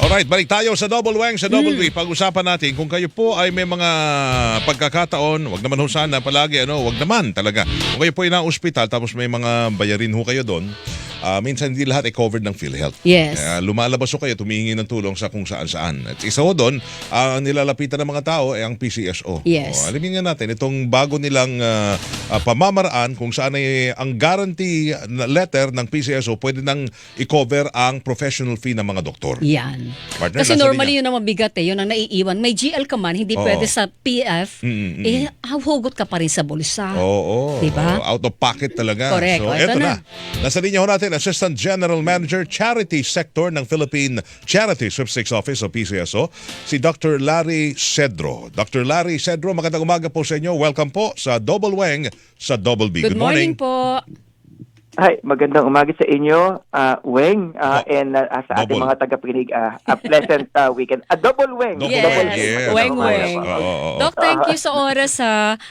Alright, balik tayo sa Double Wang, sa Double B. Pag-usapan natin kung kayo po ay may mga pagkakataon, wag naman ho sana palagi, wag naman talaga. Kung kayo po ay na-ospital tapos may mga bayarin ho kayo doon, minsan hindi lahat ay covered ng PhilHealth. Yes. Lumalabas ho kayo, tumihingi ng tulong sa kung saan-saan. At isa ho doon, ang nilalapitan ng mga tao ay ang PCSO. Yes. Alamin nga natin, itong bago nilang pamamaraan kung saan ay ang guarantee letter ng PCSO pwede nang i-cover ang professional fee ng mga doktor. Yan. Partner, Kasi nasa normally linya. yun ang mabigat yun ang naiiwan. May GL ka man, hindi Oo. pwede sa PF, hugot ka pa rin sa bulsa. Oo. Diba? Out of pocket talaga. Correct. So, O, eto eto na. Nasa linya ho natin, Assistant General Manager, Charity Sector ng Philippine Charity Sweepstakes Office o PCSO, si Dr. Larry Cedro. Dr. Larry Cedro, magandang umaga po sa inyo. Welcome po sa Double Wang sa Double B. Good morning po. Hi, magandang umaga sa inyo, Weng, and sa ating Double. mga tagapakinig, a pleasant weekend. A double Weng. Double Yes. Weng, yes. Weng, Double Weng. Weng. Oo. Doc, thank you sa oras.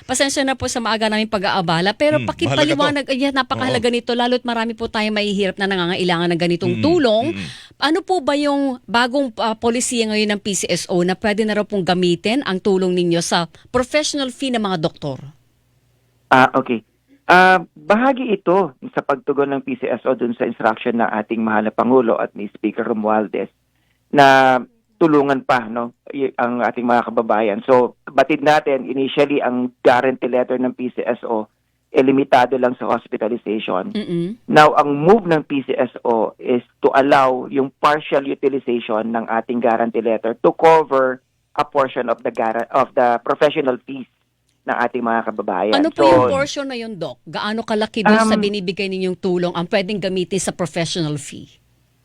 Pasensya na po sa maaga namin pag-aabala. Pero pakipaliwanag, napakahalaga nito. Lalo't marami po tayong mahihirap na nangangailangan ng ganitong tulong. Ano po ba yung bagong polisiya ngayon ng PCSO na pwede na raw pong gamitin ang tulong ninyo sa professional fee ng mga doktor? Okay. Bahagi ito sa pagtugon ng PCSO dun sa instruction ng ating mahal na Pangulo at ni Speaker Romualdez na tulungan pa ang ating mga kababayan. So, batid natin, initially, ang guarantee letter ng PCSO limitado lang sa hospitalization. Now, ang move ng PCSO is to allow yung partial utilization ng ating guarantee letter to cover a portion of the professional fees ng ating mga kababayan. Ano po yung portion na yun, Doc? Gaano kalaki doon sa binibigay ninyong tulong ang pwedeng gamitin sa professional fee?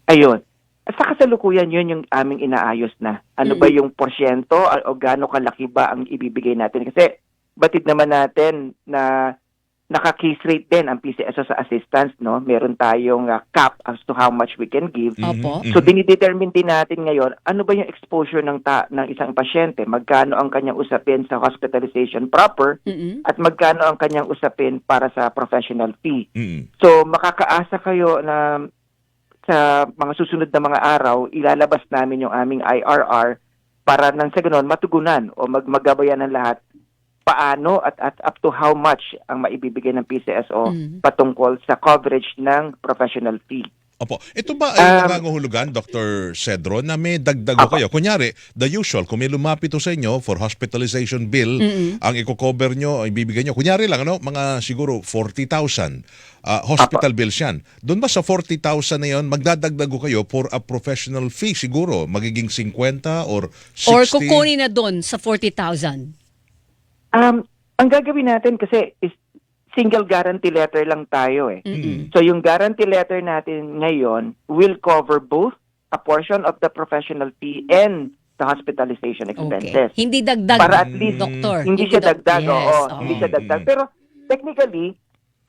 Ayun. Sa kasalukuyan, yun yung aming inaayos na. Ano ba yung porsyento o gaano kalaki ba ang ibibigay natin? Kasi batid naman natin na naka-case rate din ang PCSO sa assistance, no? Meron tayong cap as to how much we can give. Opo. So, dinidetermine din natin ngayon, ano ba yung exposure ng isang pasyente? Magkano ang kanyang usapin sa hospitalization proper at magkano ang kanyang usapin para sa professional fee. So, makakaasa kayo na sa mga susunod na mga araw, ilalabas namin yung aming IRR para nang sa ganoon matugunan o maggabayan ng lahat paano at up to how much ang maibibigay ng PCSO patungkol sa coverage ng professional fee. Opo. Ito ba ay nangangahulugan, Dr. Cedro, na may dagdag kayo? Kunyari, the usual, kung may lumapit sa inyo for hospitalization bill, ang i-cover nyo, ibibigay nyo, kunyari lang, mga siguro 40,000 hospital bills yan. Doon ba sa 40,000 na yun, magdadagdag kayo for a professional fee siguro? Magiging 50 or 60? Or kukunin na doon sa 40,000? Ang gagawin natin kasi is single guarantee letter lang tayo . So yung guarantee letter natin ngayon will cover both a portion of the professional fee and the hospitalization expenses. Okay. Hindi dagdag, Para at least Doktor. hindi siya dagdag, Yes, hindi siya dagdag. Pero technically,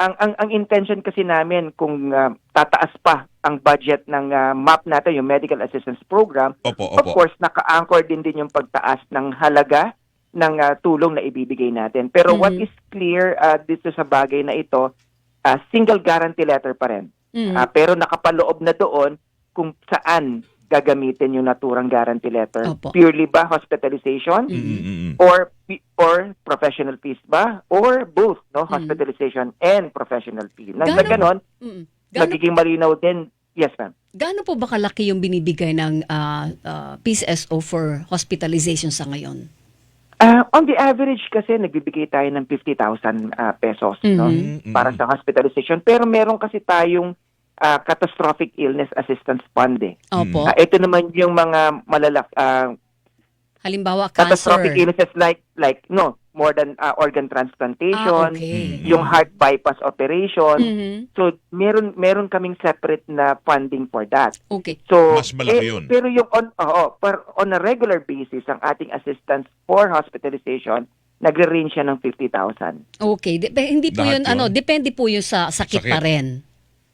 ang intention kasi namin kung tataas pa ang budget ng MAP natin, yung Medical Assistance Program, Opo. of course, naka-anchor din yung pagtaas ng halaga ng tulong na ibibigay natin. Pero what is clear dito sa bagay na ito, single guarantee letter pa rin. Pero nakapaloob na doon kung saan gagamitin yung naturang guarantee letter. Opo. Purely ba hospitalization? Or professional fees ba? Or both, hospitalization and professional fees. Nang sa ganon, magiging malinaw din. Yes, ma'am. Gaano po ba kalaki yung binibigay ng PCSO for hospitalization sa ngayon? On the average kasi nagbibigay tayo ng 50,000 pesos para sa hospitalization. Pero meron kasi tayong catastrophic illness assistance fund . Opo. Ito naman yung mga Halimbawa, catastrophic cancer. illnesses like more than organ transplantation, Okay. yung heart bypass operation. So meron kaming separate na funding for that. Okay. So, Mas malaki yun. Pero yung on a regular basis, ang ating assistance for hospitalization, nagre-range siya ng 50,000. Okay. Hindi po Lahat yun, yun? depende po yun sa sakit pa rin.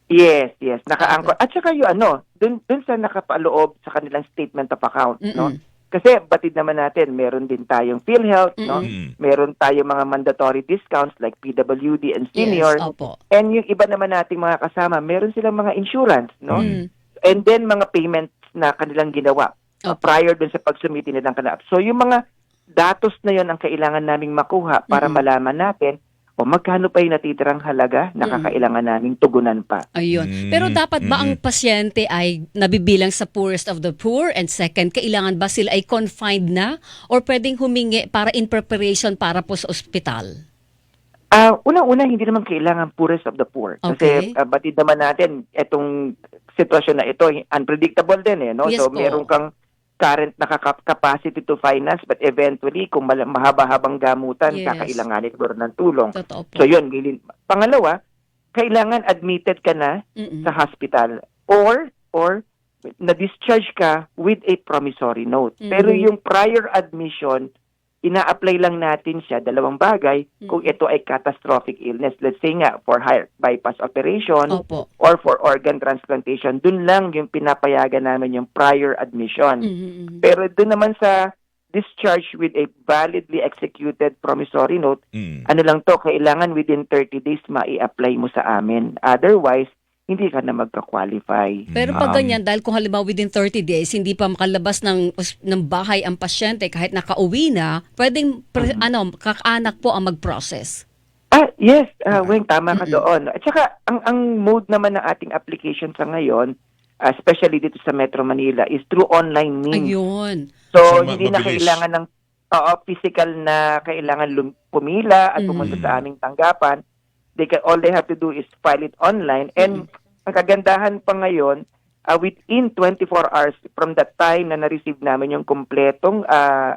Yes. Naka-anchor. At saka yung dun sa nakapaloob sa kanilang statement of account, Kasi batid naman natin, meron din tayong PhilHealth, meron tayong mga mandatory discounts like PWD and senior. Yes, opo. And yung iba naman nating mga kasama, meron silang mga insurance, And then mga payments na kanilang ginawa Opo. prior dun sa pagsumiti nilang kanap. So yung mga datos na yon ang kailangan naming makuha para malaman natin o magkano pa yung natitirang halaga na kakailangan naming tugunan pa. Ayun. Pero dapat ba ang pasyente ay nabibilang sa poorest of the poor? And second, kailangan ba sila ay confined na? Or pwedeng humingi para in preparation para po sa ospital? Unang-una, hindi naman kailangan poorest of the poor. Okay. Kasi batid naman natin, itong sitwasyon na ito, unpredictable din eh. No? Yes So po. meron kang current na capacity to finance, but eventually, kung mahaba-habang gamutan, Yes. kakailanganin mo rin ng tulong. Totoo po. So yun, pangalawa, kailangan admitted ka na sa hospital or na-discharge ka with a promissory note. Pero yung prior admission, ina-apply lang natin siya, dalawang bagay, kung ito ay catastrophic illness. Let's say nga, for heart bypass operation Opo. or for organ transplantation, dun lang yung pinapayagan namin yung prior admission. Pero dun naman sa discharge with a validly executed promissory note, ano lang to, kailangan within 30 days ma-i-apply mo sa amin. Otherwise, hindi ka na magka-qualify. Pero pag ganyan, dahil kung halimbawa within 30 days, hindi pa makalabas ng bahay ang pasyente kahit nakauwi na, pwedeng kakaanak po ang mag-process. Yes, Weng, tama ka doon. At saka, ang mode naman ng ating application sa ngayon, especially dito sa Metro Manila, is through online means. Ayun. So, So, hindi na mabilis. kailangan ng physical na kailangan pumila at pumunta sa aming tanggapan. All they have to do is file it online. And ang kagandahan pa ngayon, within 24 hours from the time na na-receive namin yung kompletong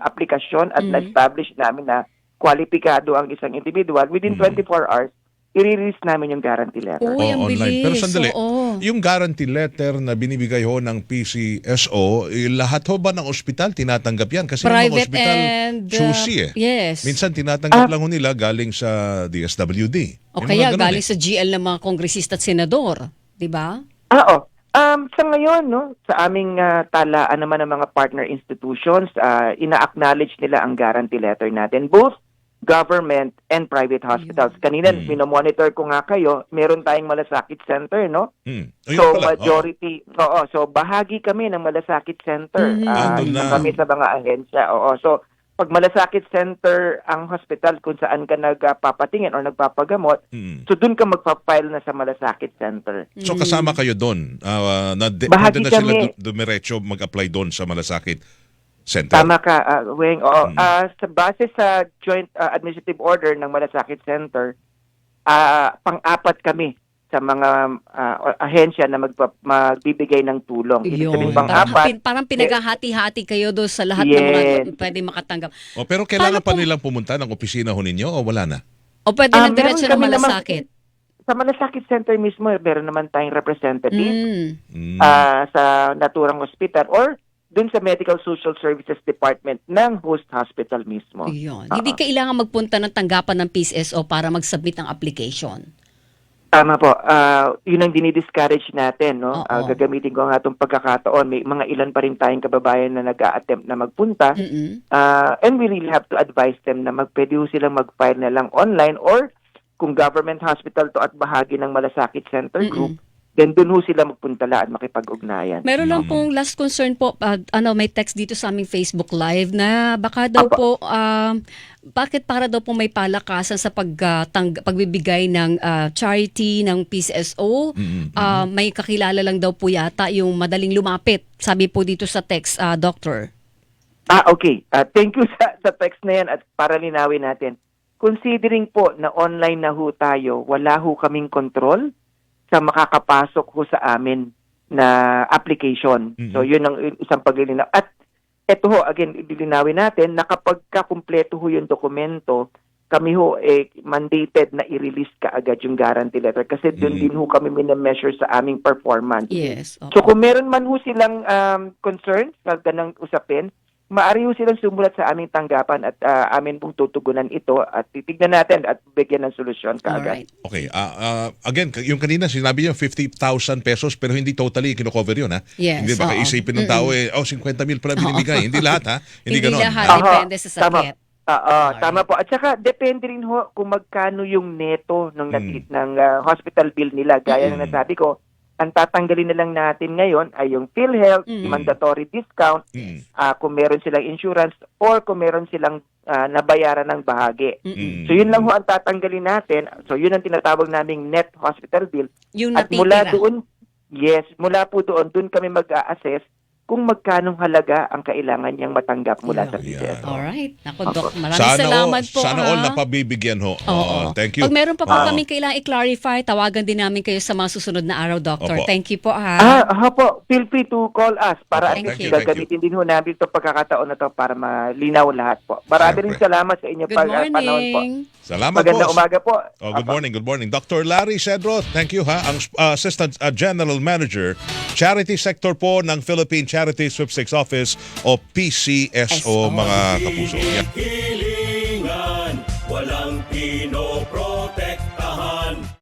aplikasyon at na-establish namin na kwalipikado ang isang individual, within 24 hours, i-release namin yung guarantee letter. Uy, ang Online. bilis. Pero sandali, Oo. yung guarantee letter na binibigay ho ng PCSO, lahat ho ba ng ospital tinatanggap yan? Kasi yung mga Private ospital, and, choosy eh. yes. Minsan tinatanggap lang ho nila galing sa DSWD. O Yung kaya mga ganun galing sa GL ng mga kongresista at senador. Di ba? Sa ngayon, no, sa aming talaan naman ng mga partner institutions, ina-acknowledge nila ang guarantee letter natin, both government and private hospitals. Kanina, minomonitor ko nga kayo, meron tayong malasakit center, no? Ayun So, pala, majority, so bahagi kami ng malasakit center. Andun na. Kami sa mga ahensya. So, pag malasakit center ang hospital kung saan ka nagpapatingin o nagpapagamot, so dun ka magpa-file na sa malasakit center. So kasama kayo doon. Bahagi Pwede na sila kami. dumiretso mag-apply doon sa malasakit center. Tama ka, Weng. Sa base sa Joint Administrative Order ng Malasakit Center, pang-apat kami sa mga ahensya na magbibigay ng tulong. Ibig Yun. sabihin, pang-apat. Parang pinaghahati-hati kayo doon sa lahat ng mga pwede makatanggap. Pero kailangan Paano pa po- nilang pumunta ng opisina ho ninyo o wala na? O pwede na diretso ng meron kami naman- malasakit. Sa Malasakit Center mismo, meron naman tayong representative Mm. sa naturang hospital or dun sa Medical Social Services Department ng host hospital mismo. Yun. Hindi kailangan magpunta ng tanggapan ng PCSO para mag-submit ng application. Tama po. Yun ang dinidiscourage natin. No? Oo. Gagamitin ko nga itong pagkakataon. May mga ilan pa rin tayong kababayan na nag-a-attempt na magpunta. And we really have to advise them na pwede ho silang mag-file na lang online or kung government hospital to at bahagi ng Malasakit Center Group, then dun ho sila magpuntala at makipag-ugnayan. Meron lang pong last concern po, may text dito sa aming Facebook Live na baka daw po, bakit para daw po may palakasan sa pagbibigay ng charity ng PCSO, may kakilala lang daw po yata yung madaling lumapit, sabi po dito sa text, Doctor. Okay. Thank you sa text na yan at para linawin natin. Considering po na online na ho tayo, wala ho kaming control sa makakapasok ho sa amin na application. So, yun ang isang paglilinaw. At ito ho, again, ilinawin natin na kapag kakumpleto ho yung dokumento, kami ho mandated na i-release kaagad yung guarantee letter kasi doon din ho kami minemeasure sa aming performance. Yes. So, kung meron man ho silang concerns sa ganang usapin, maaari ho silang sumulat sa aming tanggapan at amin pong tutugunan ito at titignan natin at bigyan ng solusyon kaagad. Alright. Okay. Again, yung kanina sinabi niyo 50,000 pesos pero hindi totally kino-cover yun ha. Yes, Hindi baka oo. isipin ng tao 50,000 pala binibigay. Hindi lahat ha. Hindi ganon. lahat. Aha, Depende sa tama. sakit. Tama po. At saka depende rin ho kung magkano yung neto ng hospital bill nila. Gaya ng nasabi ko, ang tatanggalin na lang natin ngayon ay yung PhilHealth, mandatory discount, kung meron silang insurance or kung meron silang nabayaran ng bahagi. So yun lang ho ang tatanggalin natin. So yun ang tinatawag naming net hospital bill. Yung At mula natitira. doon, mula po doon kami mag-a-assess kung magkanong halaga ang kailangan niyang matanggap mula sa PCSO. Alright. Naku, Doc, maraming salamat po. Sana ha? all napabibigyan ho. Oo. Thank you. Pag meron pa po Oo. kaming kailangan i-clarify, tawagan din namin kayo sa mga susunod na araw, Doctor. Opo. Thank you po, ha? Po, feel free to call us para Opo, at thank least you. gagamitin din ho namin itong pagkakataon na to para malinaw lahat po. Marami rin Siyempre. salamat sa inyong Good panahon po. morning. Salamat Magandang po. umaga po. Oh, good morning, good morning. Dr. Larry Cedro, thank you ha. Ang Assistant General Manager, Charity Sector po ng Philippine Charity Sweepstakes Office o PCSO mga kapuso. Yeah.